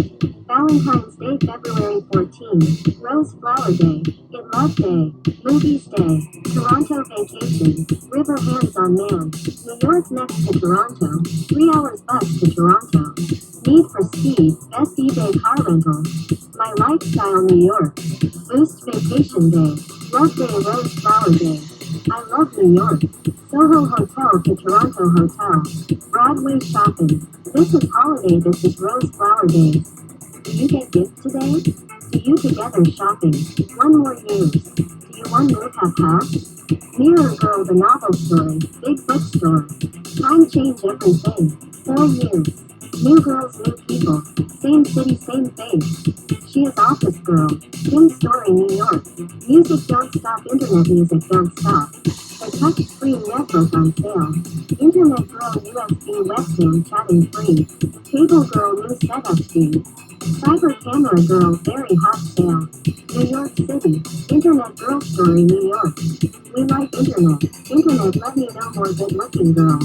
Valentine's Day, February 14. Rose Flower Day. In Love Day. Movies Day. Toronto Vacation. River Hands on Man. New York next to Toronto. 3 hours bus to Toronto. Need for Speed. Best eBay car rental. My Lifestyle, New York. Boost Vacation Day. Love Day, Rose Flower Day. I love New York. Soho Hotel to Toronto Hotel. Broadway shopping. This is holiday, this is Rose Flower Day. Do you get gifts today? Do you together shopping? One more use. Do you one move have house? Mirror Girl, the novel story. Big bookstore. Time change everything. 4 years. New girls, new people. Same city, same face. She is Office Girl. Tim Story, New York. Music don't stop, internet music don't stop. The touchscreen netbook on sale. Internet Girl USB webcam chatting free. Cable Girl new setup fee. Cyber Camera Girl very hot sale. New York City. Internet Girl Story, New York. We like internet. Internet let me know more good looking girl.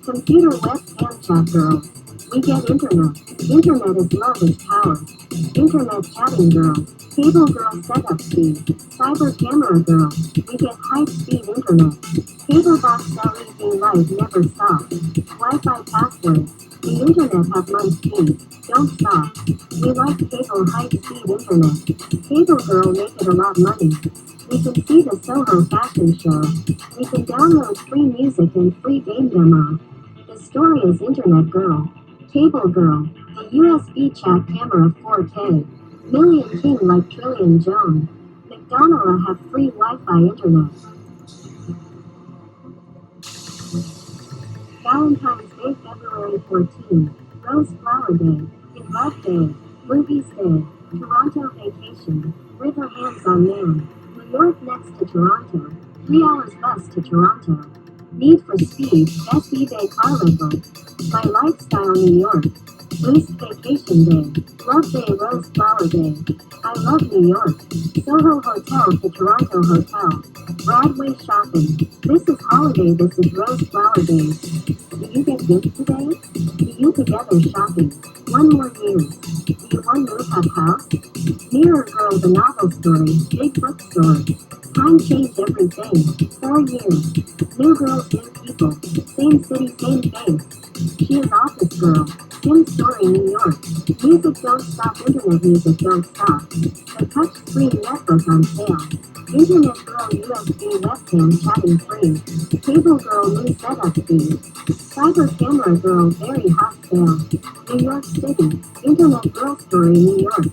Computer webcam chat girl. We get internet. Internet is love is power. Internet chatting girl. Cable girl setup speed. Cyber camera girl. We get high speed internet. Cable box LED light never stop. Wi-Fi password. The internet has my speed. Don't stop. We like cable high speed internet. Cable girl make it a lot money. We can see the Soho fashion show. We can download free music and free game demo. The story is Internet Girl. Cable Girl. The USB chat camera 4K. Million King like Trillion Jone. McDonald's have free Wi-Fi internet. Valentine's Day, February 14. Rose Flower Day. In Love Day. Movies Day. Toronto Vacation. River Hands on Man. New York next to Toronto. 3 hours bus to Toronto. Need for Speed. Best eBay car rental. My Lifestyle, New York. Boost Vacation Day. Love Day, Rose Flower Day. I love New York. Soho Hotel to Toronto Hotel. Broadway shopping. This is holiday, this is Rose Flower Day. Do you get gifts today? Do you together shopping? One more use. Do you one move have house? Mirror Girl, the novel story. Big bookstore. Time change everything. 4 years. New girls, new people. Same city, same face. She is Office Girl. Tim Story, New York. Music don't stop, internet music don't stop. The touchscreen netbook on sale. Internet Girl USB webcam chatting free. Cable Girl new setup fee. Cyber Camera Girl very hot sale. New York City. Internet Girl Story, New York.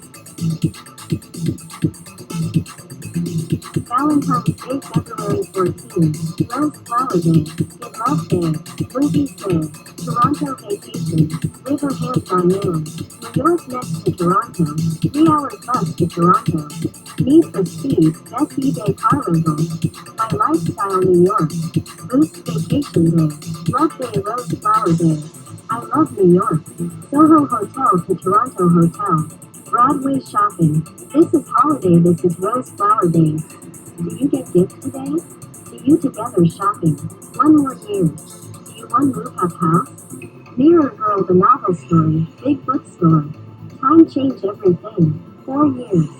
Valentine's Day, February 14. Rose Flower Day. In Love Day. Movies Day. Toronto Vacation. River Hands on Man. New York next to Toronto. 3 hours bus to Toronto. Need for Speed. Best eBay car rental. My Lifestyle, New York. Boost Vacation Day. Love Day, Rose Flower Day. I love New York. Soho Hotel to Toronto Hotel. Broadway shopping. This is holiday, this is Rose Flower Day. Do you get gifts today? Do you together shopping? One more use. Do you one move have house? Mirror Girl, the novel story. Big bookstore. Time change everything. 4 years.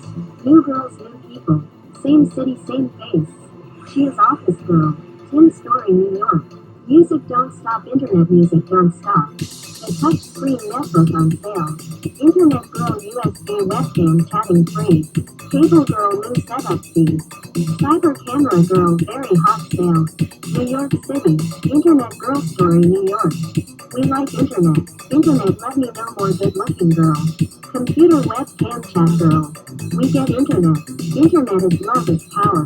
New girls, new people. Same city, same face. She is Office Girl. Tim Story, New York. Music don't stop, internet music don't stop. The touchscreen netbook on sale. Internet Girl USB webcam chatting free. Cable Girl new setup fee. Cyber Camera Girl very hot sale. New York City. Internet Girl Story, New York. We like internet. Internet let me know more good looking girl. Computer webcam chat girl. We get internet. Internet is love is power.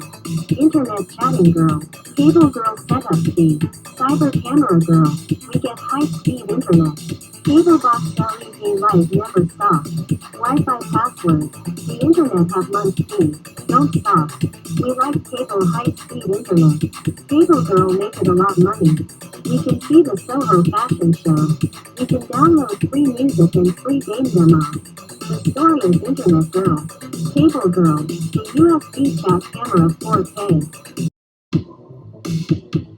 Internet chatting girl. Cable Girl setup fee. Cyber Camera Girl. We get high speed internet. Cable box LED light never stop. Wi-Fi password. The internet has my speed. Don't stop. We like cable high speed internet. Cable Girl make it a lot money. We can see the Soho fashion show. We can download free music and free game demo. The story is Internet Girl. Cable Girl. The USB chat camera 4K.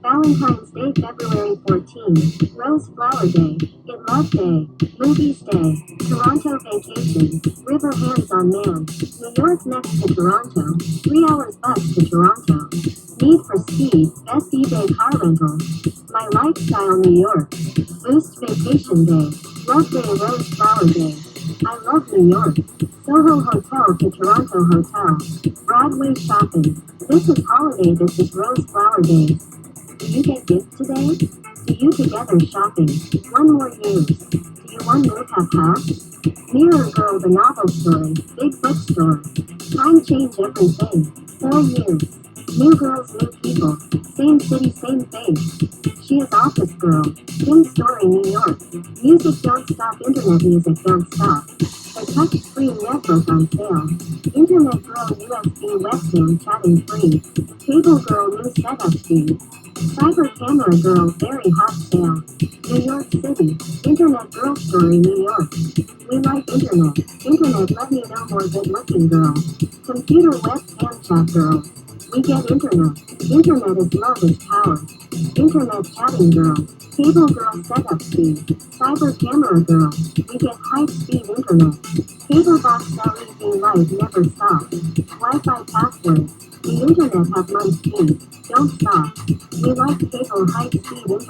Valentine's Day, February 14. Rose Flower Day. In Love Day. Movies Day. Toronto vacations. River hands on man. New York next to Toronto. 3 hours bus to Toronto. Need for Speed. Best eBay car rental. My lifestyle, New York. Boost vacation day. Love Day, Rose Flower Day. I love New York. Soho Hotel to Toronto Hotel. Broadway shopping. This is holiday, this is Rose Flower Day. Do you get gifts today? Do you together shopping? One more news. Do you one move have house? Mirror Girl, the novel story. Big bookstore. Time change everything. 4 years. New girls, new people. Same city, same face. She is Office Girl. Same story, New York. Music don't stop, internet music don't stop. The touch-screen netbook on sale. Internet Girl USB webcam chatting free. Cable Girl new setup fee. Cyber Camera Girl very hot sale. New York City. Internet Girl story, New York. We like internet. Internet let me know more good looking girl. Computer webcam chat girl. We get internet. Internet is love is power. Internet chatting girl. Cable girl setup speed. Cyber camera girl. We get high speed internet. Cable box LED light never stops. Wi-Fi passwords. The internet have money speed. Don't stop. We like cable high speed internet.